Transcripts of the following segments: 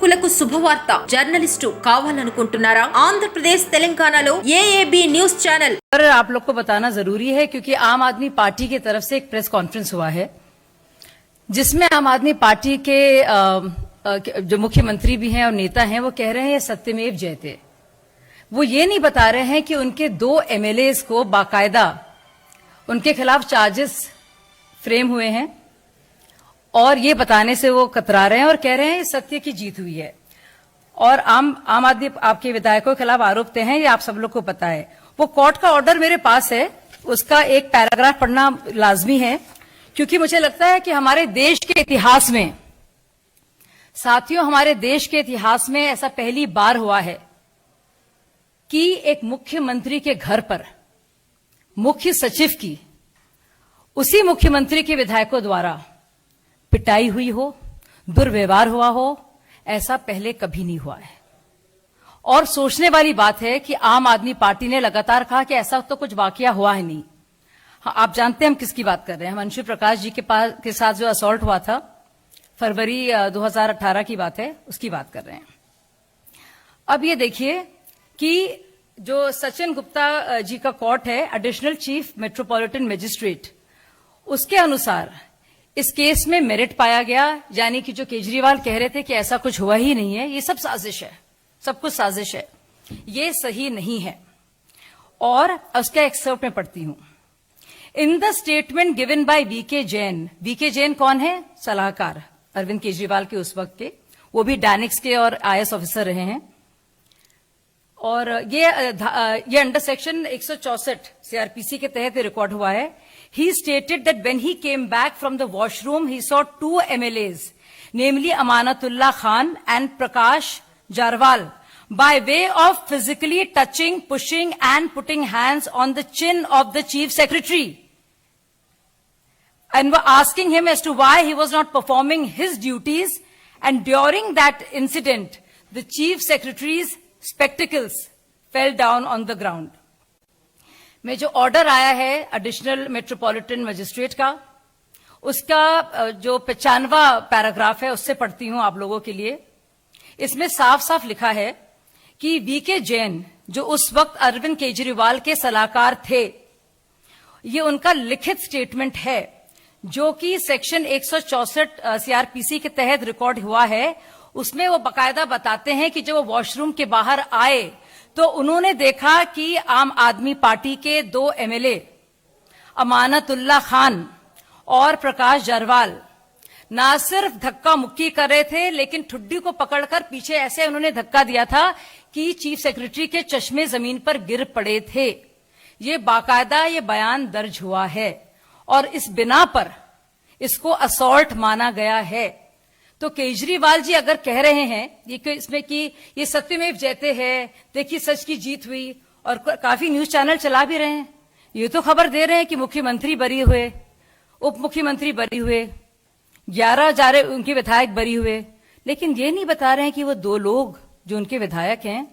కార్మికులకు శుభవార్త జర్నలిస్టు కావాలనుకుంటున్నారా? ఆంధ్రప్రదేశ్ తెలంగాణలో ఏఏబీ న్యూస్ ఛానల్ पर आप लोग को बताना जरूरी है क्योंकि आम आदमी पार्टी की तरफ से एक प्रेस कॉन्फ्रेंस हुआ है जिसमें आम आदमी पार्टी के जो मुख्यमंत्री भी हैं और नेता हैं वो कह रहे हैं ये सत्यमेव जयते। वो ये नहीं बता रहे हैं कि उनके 2 एमएलएज को बाकायदा उनके खिलाफ चार्जेस फ्रेम हुए हैं और ये बताने से वो कतरा रहे हैं और कह रहे हैं सत्य की जीत हुई है। और आम आदमी आपके विधायकों के खिलाफ आरोप हैं, ये आप सब लोग को पता है। वो कोर्ट का ऑर्डर मेरे पास है, उसका एक पैराग्राफ पढ़ना लाजमी है क्योंकि मुझे लगता है कि हमारे देश के इतिहास में, साथियों, हमारे देश के इतिहास में ऐसा पहली बार हुआ है कि एक मुख्यमंत्री के घर पर मुख्य सचिव की उसी मुख्यमंत्री के विधायकों द्वारा पिटाई हुई हो, दुर्व्यवहार हुआ हो, ऐसा पहले कभी नहीं हुआ है। और सोचने वाली बात है कि आम आदमी पार्टी ने लगातार कहा कि ऐसा तो कुछ वाकया हुआ है नहीं। हाँ, आप जानते हैं हम किसकी बात कर रहे हैं। हम अंशु प्रकाश जी के साथ जो असॉल्ट हुआ था फरवरी 2018 की बात है, उसकी बात कर रहे हैं। अब ये देखिए कि जो सचिन गुप्ता जी का कोर्ट है, एडिशनल चीफ मेट्रोपॉलिटन मजिस्ट्रेट, उसके अनुसार इस केस में मेरिट पाया गया, यानी कि जो केजरीवाल कह रहे थे कि ऐसा कुछ हुआ ही नहीं है, ये सब साजिश है, सब कुछ साजिश है, ये सही नहीं है। और उसका एक्सर्प्ट में पढ़ती हूं। In the statement given by VK Jain कौन है? सलाहकार अरविंद केजरीवाल के उस वक्त के, वो भी डैनिक्स के और आईएएस ऑफिसर रहे हैं। और ये अंडर सेक्शन 164 सीआरपीसी के तहत रिकॉर्ड हुआ है। He stated that when he came back from the washroom, he saw 2 MLAs, namely Amanatullah Khan and Prakash Jarwal, by way of physically touching, pushing and putting hands on the chin of the chief secretary, and were asking him as to why he was not performing his duties. And during that incident, the chief secretary's spectacles fell down on the ground. में जो order आया है additional metropolitan magistrate का, उसका जो 95वां paragraph है उससे पढ़ती हूं आप लोगों के लिए। इसमें साफ साफ लिखा है कि वीके जैन, जो उस वक्त अरविंद केजरीवाल के सलाहकार थे, ये उनका लिखित स्टेटमेंट है जो कि सेक्शन 164 सीआरपीसी के तहत रिकॉर्ड हुआ है। उसमें वो बाकायदा बताते हैं कि जब वो वॉशरूम के बाहर आए तो उन्होंने देखा कि आम आदमी पार्टी के 2 एमएलए अमानतुल्लाह खान और प्रकाश जरवाल ना सिर्फ धक्का मुक्की कर रहे थे, लेकिन ठुड्डी को पकड़कर पीछे ऐसे उन्होंने धक्का दिया था कि चीफ सेक्रेटरी के चश्मे जमीन पर गिर पड़े थे। ये बाकायदा ये बयान दर्ज हुआ है और इस बिना पर इसको असॉल्ट माना गया है। तो केजरीवाल जी अगर कह रहे हैं इसमें कि ये सत्यमेव जयते है, देखिए सच की जीत हुई, और काफी न्यूज चैनल चला भी रहे हैं, ये तो खबर दे रहे हैं कि मुख्यमंत्री बरी हुए, उप मुख्यमंत्री बरी हुए, 11 उनके विधायक बरी हुए, लेकिन ये नहीं बता रहे हैं कि वो 2 लोग जो उनके विधायक हैं,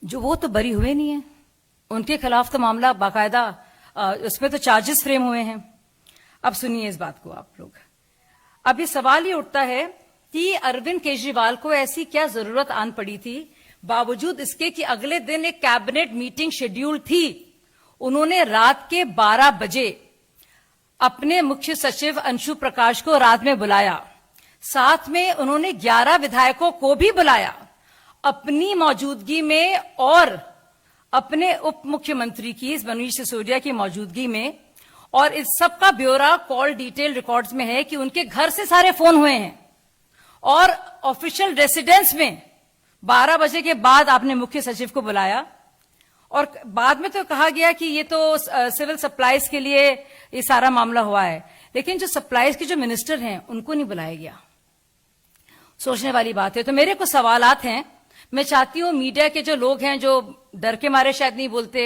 जो वो तो बरी हुए नहीं है, उनके खिलाफ तो मामला बाकायदा उसमें तो चार्जेस फ्रेम हुए हैं। अब सुनिए इस बात को आप लोग। अब ये सवाल ये उठता है कि अरविंद केजरीवाल को ऐसी क्या जरूरत आन पड़ी थी, बावजूद इसके कि अगले दिन एक कैबिनेट मीटिंग शेड्यूल थी। उन्होंने रात के 12 बजे अपने मुख्य सचिव अंशु प्रकाश को रात में बुलाया, साथ में उन्होंने 11 विधायकों को भी बुलाया अपनी मौजूदगी में और अपने उप मुख्यमंत्री की मनीष सिसोदिया की मौजूदगी में। और इस सब का ब्यौरा कॉल डिटेल रिकॉर्ड्स में है कि उनके घर से सारे फोन हुए हैं और ऑफिशियल रेसिडेंस में 12 बजे के बाद आपने मुख्य सचिव को बुलाया। और बाद में तो कहा गया कि ये तो सिविल सप्लाईज के लिए ये सारा मामला हुआ है, लेकिन जो सप्लाईज के जो मिनिस्टर हैं उनको नहीं बुलाया गया। सोचने वाली बात है। तो मेरे कुछ सवालात हैं, मैं चाहती हूं मीडिया के जो लोग हैं जो डर के मारे शायद नहीं बोलते,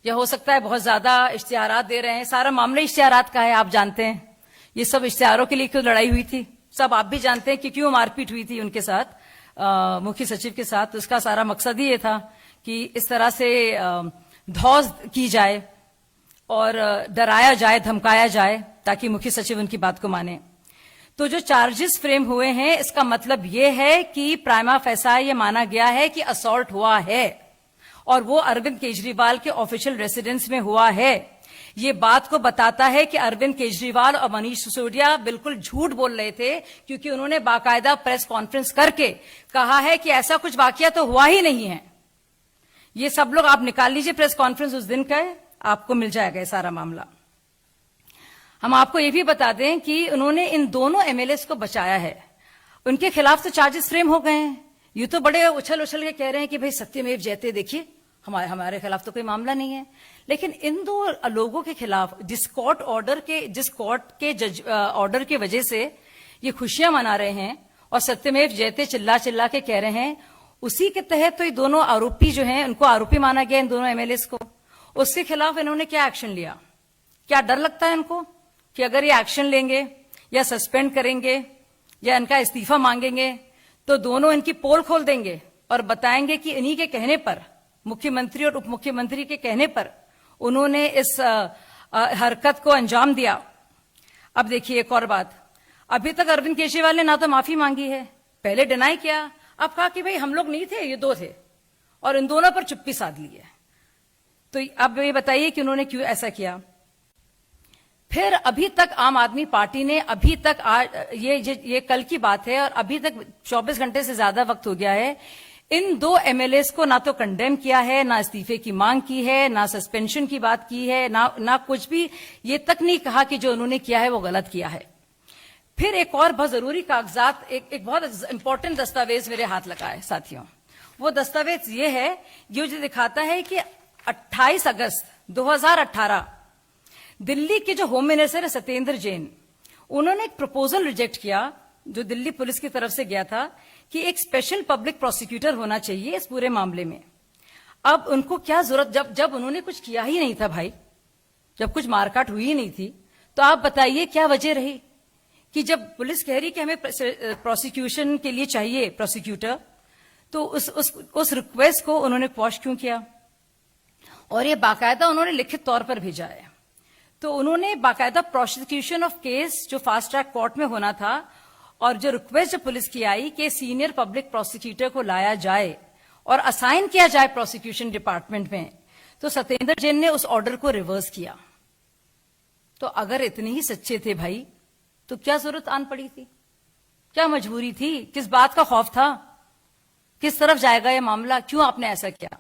या हो सकता है बहुत ज्यादा इश्तिहारात दे रहे हैं, सारा मामला इश्तिहारात का है, आप जानते हैं। ये सब इश्तिहारों के लिए क्यों लड़ाई हुई थी, सब आप भी जानते हैं कि क्यों मारपीट हुई थी उनके साथ, मुख्य सचिव के साथ। तो इसका सारा मकसद ही ये था कि इस तरह से धौस की जाए और डराया जाए, धमकाया जाए, ताकि मुख्य सचिव उनकी बात को माने। तो जो चार्जेस फ्रेम हुए हैं, इसका मतलब ये है कि प्राइमा फेसा ये माना गया है कि असॉल्ट हुआ है और वो अरविंद केजरीवाल के ऑफिशियल रेसिडेंस में हुआ है। ये बात को बताता है कि अरविंद केजरीवाल और मनीष सिसोदिया बिल्कुल झूठ बोल रहे थे, क्योंकि उन्होंने बाकायदा प्रेस कॉन्फ्रेंस करके कहा है कि ऐसा कुछ वाकया तो हुआ ही नहीं है। ये सब लोग आप निकाल लीजिए, प्रेस कॉन्फ्रेंस उस दिन का है, आपको मिल जाएगा ये सारा मामला। हम आपको ये भी बता दें कि उन्होंने इन दोनों एमएलएस को बचाया है। उनके खिलाफ तो चार्जेस फ्रेम हो गए हैं। ये तो बड़े उछल उछल के कह रहे हैं कि भाई सत्यमेव जयते, देखिए हमारे खिलाफ तो कोई मामला नहीं है। लेकिन इन दो लोगों के खिलाफ जिस कोर्ट के जज ऑर्डर की वजह से ये खुशियां मना रहे हैं और सत्यमेव जयते चिल्ला चिल्ला के कह रहे हैं, उसी के तहत तो ये दोनों आरोपी जो हैं, उनको आरोपी माना गया इन दोनों एमएलएस को। उसके खिलाफ इन्होंने क्या एक्शन लिया? क्या डर लगता है इनको कि अगर ये एक्शन लेंगे या सस्पेंड करेंगे या इनका इस्तीफा मांगेंगे तो दोनों इनकी पोल खोल देंगे और बताएंगे कि इन्हीं के कहने पर, मुख्यमंत्री और उप मुख्यमंत्री के कहने पर उन्होंने इस हरकत को अंजाम दिया। अब देखिए एक और बात, अभी तक अरविंद केजरीवाल ने ना तो माफी मांगी है, पहले डिनाई किया, अब कहा कि भाई हम लोग नहीं थे, ये दो थे, और इन दोनों पर चुप्पी साध ली है। तो अब ये बताइए कि उन्होंने क्यों ऐसा किया। फिर अभी तक आम आदमी पार्टी ने अभी तक ये कल की बात है और अभी तक 24 घंटे से ज्यादा वक्त हो गया है, इन दो एमएलएस को ना तो कंडेम किया है, ना इस्तीफे की मांग की है, ना सस्पेंशन की बात की है, ना कुछ भी, ये तक नहीं कहा कि जो उन्होंने किया है वो गलत किया है। फिर एक और बहुत जरूरी कागजात, एक बहुत इंपॉर्टेंट दस्तावेज मेरे हाथ लगा है साथियों। वो दस्तावेज ये है, जो दिखाता है कि 28 अगस्त 2018 दिल्ली के जो होम मिनिस्टर है सत्येंद्र जैन, उन्होंने एक प्रपोजल रिजेक्ट किया जो दिल्ली पुलिस की तरफ से गया था कि एक स्पेशल पब्लिक प्रोसिक्यूटर होना चाहिए इस पूरे मामले में। अब उनको क्या जरूरत, जब उन्होंने कुछ किया ही नहीं था भाई, जब कुछ मारकाट हुई ही नहीं थी, तो आप बताइए क्या वजह रही कि जब पुलिस कह रही कि हमें प्रोसिक्यूशन के लिए चाहिए प्रोसिक्यूटर, तो उस रिक्वेस्ट को उन्होंने क्वॉश क्यों किया? और ये बाकायदा उन्होंने लिखित तौर पर भेजा है। तो उन्होंने बाकायदा प्रोसिक्यूशन ऑफ केस जो फास्ट ट्रैक कोर्ट में होना था, और जो रिक्वेस्ट पुलिस की आई कि सीनियर पब्लिक प्रोसिक्यूटर को लाया जाए और असाइन किया जाए प्रोसिक्यूशन डिपार्टमेंट में, तो सत्येंद्र जैन ने उस ऑर्डर को रिवर्स किया। तो अगर इतने ही सच्चे थे भाई, तो क्या जरूरत आन पड़ी थी? क्या मजबूरी थी? किस बात का खौफ था? किस तरफ जाएगा यह मामला? क्यों आपने ऐसा किया?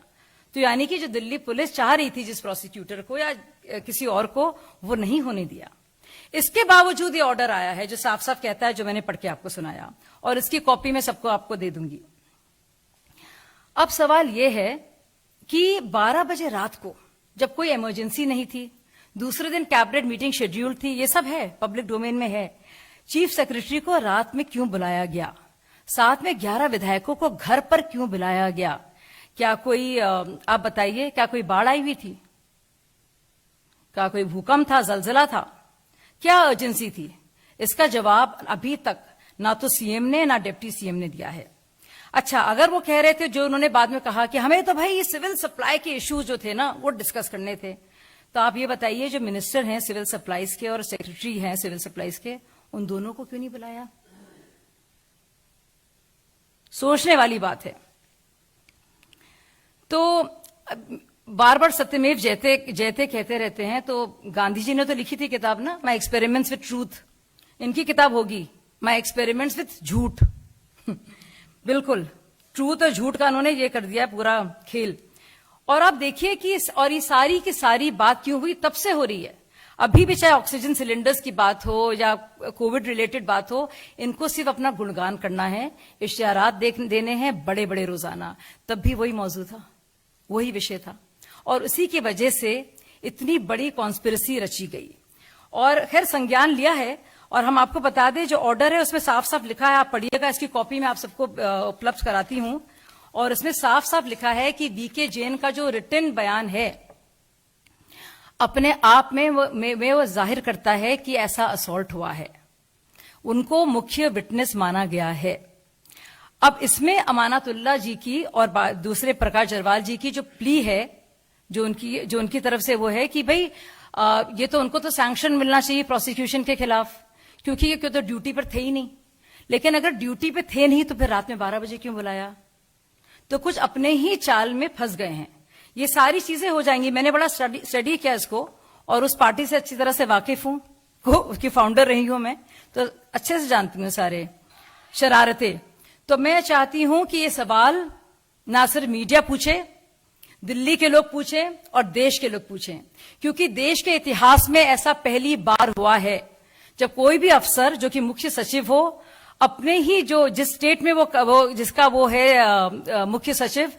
तो यानी कि जो दिल्ली पुलिस चाह रही थी जिस प्रोसिक्यूटर को या किसी और को, वो नहीं होने दिया। इसके बावजूद ये ऑर्डर आया है जो साफ साफ कहता है, जो मैंने पढ़ के आपको सुनाया, और इसकी कॉपी मैं सबको आपको दे दूंगी। अब सवाल यह है कि 12 बजे रात को, जब कोई इमरजेंसी नहीं थी, दूसरे दिन कैबिनेट मीटिंग शेड्यूल थी, ये सब है, पब्लिक डोमेन में है, चीफ सेक्रेटरी को रात में क्यों बुलाया गया? साथ में 11 विधायकों को घर पर क्यों बुलाया गया? क्या कोई, आप बताइए, क्या कोई बाढ़ आई हुई थी? क्या कोई भूकंप था, जलजिला था? क्या अर्जेंसी थी? इसका जवाब अभी तक ना तो सीएम ने ना डिप्टी सीएम ने दिया है। अच्छा, अगर वो कह रहे थे, जो उन्होंने बाद में कहा कि हमें तो भाई सिविल सप्लाई के इश्यूज जो थे ना वो डिस्कस करने थे, तो आप ये बताइए जो मिनिस्टर हैं सिविल सप्लाईज के और सेक्रेटरी हैं सिविल सप्लाईज के, उन दोनों को क्यों नहीं बुलाया? सोचने वाली बात है। तो बार बार सत्यमेव जयते कहते रहते हैं, तो गांधी जी ने तो लिखी थी किताब ना, माई एक्सपेरिमेंट्स विथ ट्रूथ। इनकी किताब होगी माई एक्सपेरिमेंट्स विथ झूठ। बिल्कुल ट्रूथ और झूठ का उन्होंने ये कर दिया पूरा खेल। और आप देखिए कि और ये सारी की सारी बात क्यों हुई, तब से हो रही है। अभी भी चाहे ऑक्सीजन सिलेंडर्स की बात हो या कोविड रिलेटेड बात हो, इनको सिर्फ अपना गुणगान करना है, इश्तिहारात देने हैं बड़े बड़े रोजाना। तब भी वही मौजूद था, वही विषय था, और उसी की वजह से इतनी बड़ी कॉन्स्पिरेसी रची गई। और खैर संज्ञान लिया है, और हम आपको बता दें जो ऑर्डर है उसमें साफ साफ लिखा है, आप पढ़िएगा, इसकी कॉपी मैं आप सबको उपलब्ध कराती हूं, और इसमें साफ साफ लिखा है कि वीके जैन का जो रिटन बयान है अपने आप में वो जाहिर करता है कि ऐसा असॉल्ट हुआ है, उनको मुख्य विटनेस माना गया है। अब इसमें अमानतुल्लाह जी की और दूसरे प्रकाश जरवाल जी की जो प्ली है, जो उनकी तरफ से वो है कि भाई ये तो उनको तो सैंक्शन मिलना चाहिए प्रोसिक्यूशन के खिलाफ, क्योंकि ये क्यों तो ड्यूटी पर थे ही नहीं। लेकिन अगर ड्यूटी पे थे नहीं तो फिर रात में 12 बजे क्यों बुलाया? तो कुछ अपने ही चाल में फंस गए हैं। ये सारी चीजें हो जाएंगी। मैंने बड़ा स्टडी किया इसको और उस पार्टी से अच्छी तरह से वाकिफ हूं, उसकी फाउंडर रही हूं मैं, तो अच्छे से जानती हूं सारे शरारतें। तो मैं चाहती हूं कि ये सवाल ना सिर्फ मीडिया पूछे, दिल्ली के लोग पूछें और देश के लोग पूछें, क्योंकि देश के इतिहास में ऐसा पहली बार हुआ है जब कोई भी अफसर जो कि मुख्य सचिव हो अपने ही जो जिस स्टेट में वो जिसका वो है मुख्य सचिव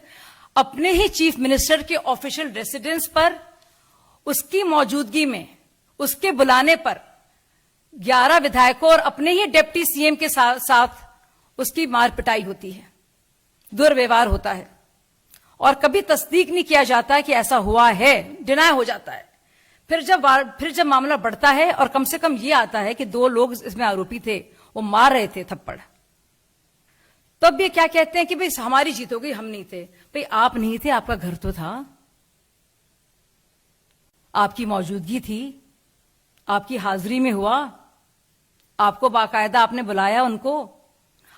अपने ही चीफ मिनिस्टर के ऑफिशियल रेसिडेंस पर उसकी मौजूदगी में उसके बुलाने पर 11 विधायकों और अपने ही डिप्टी सीएम के साथ उसकी मार पिटाई होती है, दुर्व्यवहार होता है और कभी तस्दीक नहीं किया जाता कि ऐसा हुआ है, डिनाय हो जाता है। फिर जब मामला बढ़ता है और कम से कम ये आता है कि 2 लोग इसमें आरोपी थे, वो मार रहे थे थप्पड़, तब ये क्या कहते हैं कि भाई हमारी जीत हो गई, हम नहीं थे। भाई आप नहीं थे, आपका घर तो था, आपकी मौजूदगी थी, आपकी हाजिरी में हुआ, आपको बाकायदा आपने बुलाया उनको,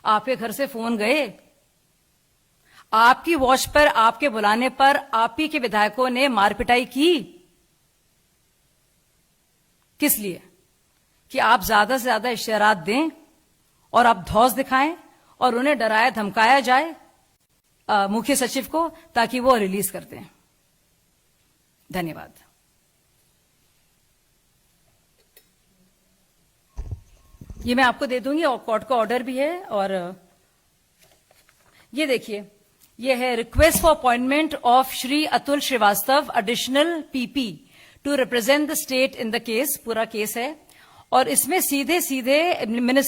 आपके घर से फोन गए, आपकी वॉच पर आपके बुलाने पर आप ही के विधायकों ने मारपिटाई की। किस लिए? कि आप ज्यादा से ज्यादा इशारात दें और आप धौस दिखाएं और उन्हें डराया धमकाया जाए मुख्य सचिव को, ताकि वो रिलीज कर दें। धन्यवाद। ये मैं आपको दे दूंगी और कोर्ट का ऑर्डर भी है। और ये देखिए, ये है request for appointment of Shri Atul Srivastava additional PP to represent the state in the case. पूरा केस है और इसमें सीधे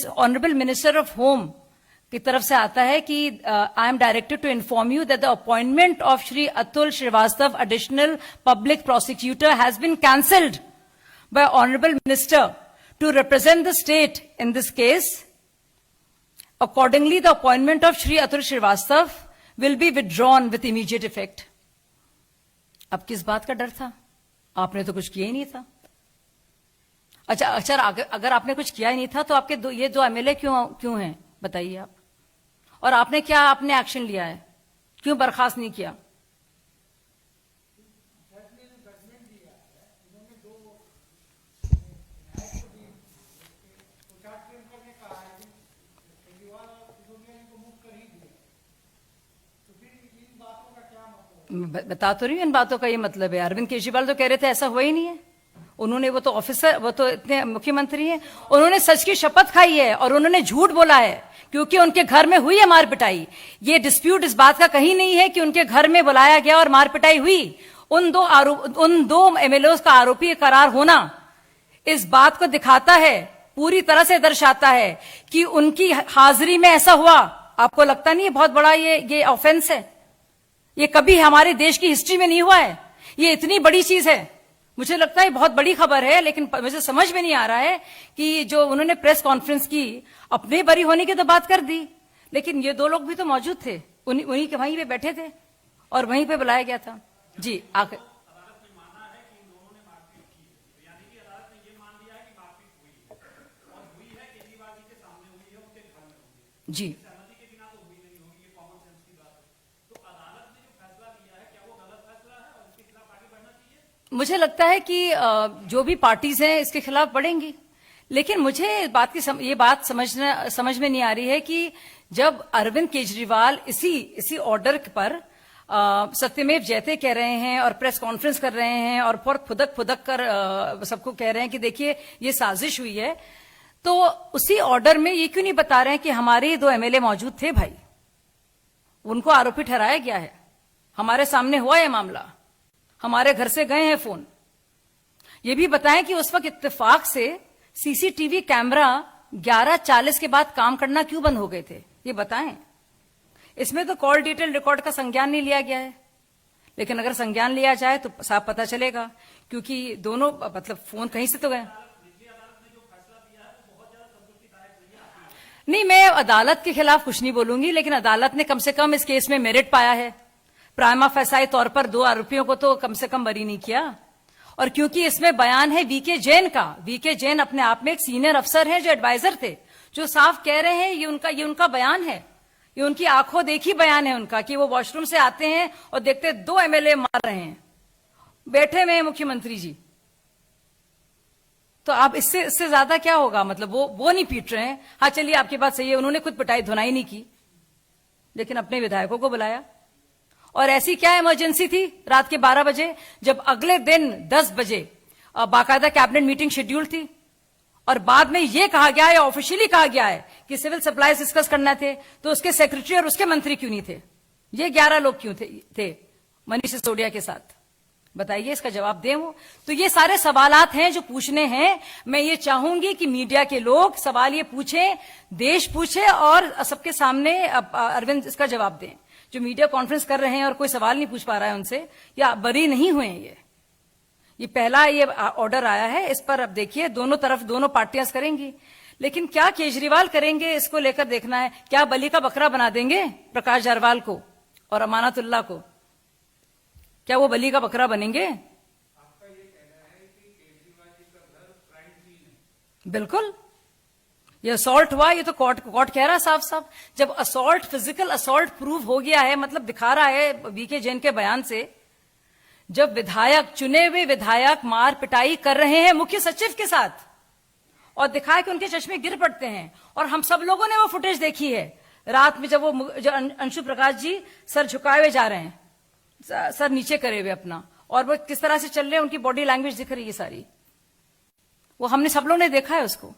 ऑनरेबल मिनिस्टर ऑफ होम की तरफ से आता है कि I am directed to inform you that the appointment of Shri Atul Srivastava additional public prosecutor has been cancelled by honourable minister to represent the state in this case. Accordingly, the appointment of Shri Atul Srivastav will be withdrawn with immediate effect. अब किस बात का डर था? आपने तो कुछ किया ही नहीं था। अच्छा, अगर आपने कुछ किया ही नहीं था तो आपके ये 2 एमएलए क्यों हैं बताइए आप? और आपने एक्शन लिया है? क्यों बर्खास्त नहीं किया? बता तो रही हूं, इन बातों का ये मतलब है। अरविंद केजरीवाल तो कह रहे थे ऐसा हुआ ही नहीं है। उन्होंने वो तो इतने मुख्यमंत्री हैं, उन्होंने सच की शपथ खाई है और उन्होंने झूठ बोला है क्योंकि उनके घर में हुई है मार पिटाई। ये डिस्प्यूट इस बात का कहीं नहीं है कि उनके घर में बुलाया गया और मार पिटाई हुई। उन दो एमएलए का आरोपी करार होना इस बात को दिखाता है, पूरी तरह से दर्शाता है कि उनकी हाजिरी में ऐसा हुआ। आपको लगता नहीं है बहुत बड़ा ये ऑफेंस है? ये कभी हमारे देश की हिस्ट्री में नहीं हुआ है। ये इतनी बड़ी चीज है, मुझे लगता है बहुत बड़ी खबर है, लेकिन मुझे समझ में नहीं आ रहा है कि जो उन्होंने प्रेस कॉन्फ्रेंस की, अपने बरी होने की तो बात कर दी, लेकिन ये 2 लोग भी तो मौजूद थे, उन्हीं के वहीं पे बैठे थे और वहीं पे बुलाया गया था। जी आकर जी मुझे लगता है कि जो भी पार्टीज हैं इसके खिलाफ बढ़ेंगी, लेकिन मुझे ये बात समझ में नहीं आ रही है कि जब अरविंद केजरीवाल इसी ऑर्डर पर सत्यमेव जयते कह रहे हैं और प्रेस कॉन्फ्रेंस कर रहे हैं और बहुत फुदक कर सबको कह रहे हैं कि देखिए ये साजिश हुई है, तो उसी ऑर्डर में ये क्यों नहीं बता रहे हैं कि हमारे 2 एमएलए मौजूद थे भाई, उनको आरोपी ठहराया गया है, हमारे सामने हुआ है मामला, हमारे घर से गए हैं फोन। ये भी बताएं कि उस वक्त इत्तेफाक से सीसीटीवी कैमरा 11:40 के बाद काम करना क्यों बंद हो गए थे, ये बताएं। इसमें तो कॉल डिटेल रिकॉर्ड का संज्ञान नहीं लिया गया है, लेकिन अगर संज्ञान लिया जाए तो साफ पता चलेगा, क्योंकि दोनों मतलब फोन कहीं से तो गए। नहीं, मैं अदालत के खिलाफ कुछ नहीं बोलूंगी, लेकिन अदालत ने कम से कम इस केस में मेरिट पाया है। प्राइमा फेसाई तौर पर 2 आरोपियों को तो कम से कम बरी नहीं किया, और क्योंकि इसमें बयान है वीके जैन का, वीके जैन अपने आप में एक सीनियर अफसर है जो एडवाइजर थे, जो साफ कह रहे हैं ये उनका बयान है, ये उनकी आंखों देखी बयान है उनका, कि वो वॉशरूम से आते हैं और देखते 2 एमएलए मार रहे हैं, बैठे हुए हैं मुख्यमंत्री जी। तो आप इससे ज्यादा क्या होगा? मतलब वो नहीं पीट रहे हैं। हाँ चलिए, आपकी बात सही है, उन्होंने खुद पिटाई धुनाई नहीं की, लेकिन अपने विधायकों को बुलाया। और ऐसी क्या इमरजेंसी थी रात के 12 बजे, जब अगले दिन 10 बजे बाकायदा कैबिनेट मीटिंग शेड्यूल थी, और बाद में यह कहा गया है, ऑफिशियली कहा गया है कि सिविल सप्लाईज डिस्कस करना थे, तो उसके सेक्रेटरी और उसके मंत्री क्यों नहीं थे? ये 11 लोग क्यों थे मनीष सिसोदिया के साथ? बताइए, इसका जवाब दें वो। तो ये सारे सवालात हैं जो पूछने हैं। मैं ये चाहूंगी कि मीडिया के लोग सवाल ये पूछें, देश पूछे, और सबके सामने अरविंद इसका जवाब दें। जो मीडिया कॉन्फ्रेंस कर रहे हैं और कोई सवाल नहीं पूछ पा रहा है उनसे, या बरी नहीं हुए हैं, ये पहला ये ऑर्डर आया है। इस पर अब देखिए दोनों तरफ दोनों पार्टियां करेंगी, लेकिन क्या केजरीवाल करेंगे इसको लेकर देखना है। क्या बलि का बकरा बना देंगे प्रकाश जारवाल को और अमानतुल्लाह को? क्या वो बलि का बकरा बनेंगे? आपका ये कहना है कि केजरीवाल जी का घर क्राइम सीन है? बिल्कुल। ये असॉल्ट हुआ, ये तो कोर्ट कह रहा है साफ साफ। जब असॉल्ट, फिजिकल असॉल्ट प्रूव हो गया है, मतलब दिखा रहा है वीके जैन के बयान से, जब विधायक, चुने हुए विधायक मार पिटाई कर रहे हैं मुख्य सचिव के साथ, और दिखाया कि उनके चश्मे गिर पड़ते हैं, और हम सब लोगों ने वो फुटेज देखी है रात में, जब जो अंशु प्रकाश जी सर झुकाए हुए जा रहे हैं, सर नीचे करे हुए अपना, और वो किस तरह से चल रहे हैं, उनकी बॉडी लैंग्वेज दिख रही है सारी, वो हमने सब लोगों ने देखा है उसको।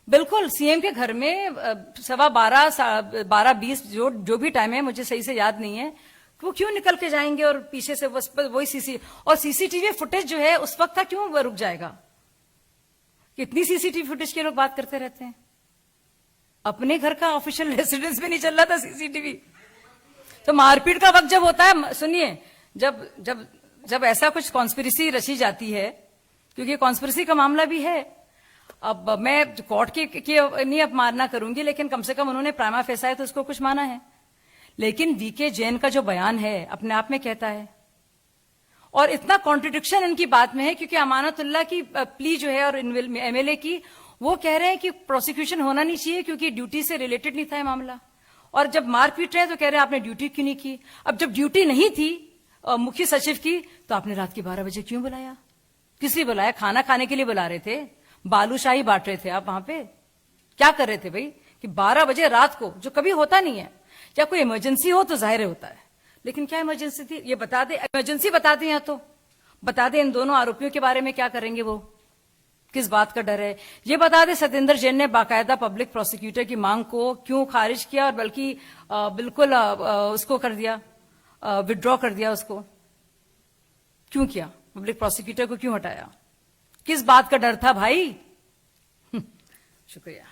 बिल्कुल, सीएम के घर में 12:15 जो भी टाइम है, मुझे सही से याद नहीं है, वो क्यों निकल के जाएंगे और पीछे से वही सीसीटीवी फुटेज जो है उस वक्त था, क्यों वो रुक जाएगा? कितनी सीसीटीवी फुटेज के लोग बात करते रहते हैं। अपने घर का ऑफिशियल रेसिडेंस में नहीं चल रहा था सीसीटीवी। तो मारपीट का वक्त जब होता है, सुनिए, जब ऐसा कुछ कॉन्स्पिरेसी रची जाती है, क्योंकि कॉन्स्पिरेसी का मामला भी है। अब मैं कोर्ट की नहीं अपमानना करूंगी, लेकिन कम से कम उन्होंने प्राइमा फेसा है तो उसको कुछ माना है। लेकिन वीके जैन का जो बयान है अपने आप में कहता है, और इतना कॉन्ट्रडिक्शन इनकी बात में है, क्योंकि अमानतुल्लाह की प्ली जो है और एमएलए की, वो कह रहे हैं कि प्रोसिक्यूशन होना नहीं चाहिए क्योंकि ड्यूटी से रिलेटेड नहीं था ये मामला, और जब मारपीट रहे हैं तो कह रहे हैं आपने ड्यूटी क्यों नहीं की। अब जब ड्यूटी नहीं थी मुख्य सचिव की, तो आपने रात के 12 बजे क्यों बुलाया? किस लिए बुलाया? खाना खाने के लिए बुला रहे थे? बालूशाही बांट रहे थे आप वहां पे? क्या कर रहे थे भाई कि 12 बजे रात को, जो कभी होता नहीं है, या कोई इमरजेंसी हो तो जाहिर होता है, लेकिन क्या इमरजेंसी थी? ये बता दे, इमरजेंसी बता दें, या तो बता दें इन दोनों आरोपियों के बारे में क्या करेंगे, वो किस बात का डर है। ये बता दे सत्येंद्र जैन ने बाकायदा पब्लिक प्रोसिक्यूटर की मांग को क्यों खारिज किया, और बल्कि बिल्कुल उसको कर दिया, विड्रॉ कर दिया उसको, क्यों किया? पब्लिक प्रोसिक्यूटर को क्यों हटाया? किस बात का डर था भाई? शुक्रिया।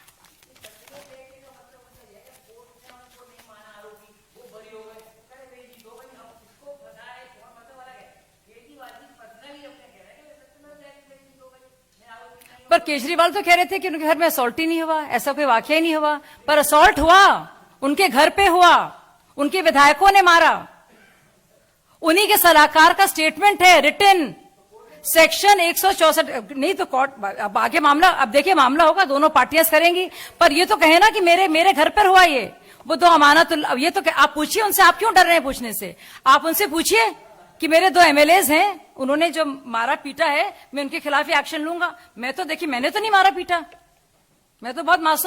पर केजरीवाल तो कह रहे थे कि उनके घर में असॉल्ट ही नहीं हुआ, ऐसा कोई वाकया ही नहीं हुआ, पर असॉल्ट हुआ, उनके घर पे हुआ, उनके विधायकों ने मारा, उन्हीं के सलाहकार का स्टेटमेंट है रिटन, सेक्शन 164। नहीं तो कोर्ट अब आगे मामला, अब देखिए मामला होगा, दोनों पार्टियां करेंगी, पर ये तो कहे ना कि मेरे घर पर हुआ ये, वो तो अमानत। अब ये तो आप पूछिए उनसे, आप क्यों डर रहे हैं पूछने से? आप उनसे पूछिए कि मेरे 2 एमएलएज हैं, उन्होंने जो मारा पीटा है, मैं उनके खिलाफ ही एक्शन लूंगा। मैं तो देखिए, मैंने तो नहीं मारा पीटा, मैं तो बहुत मासूम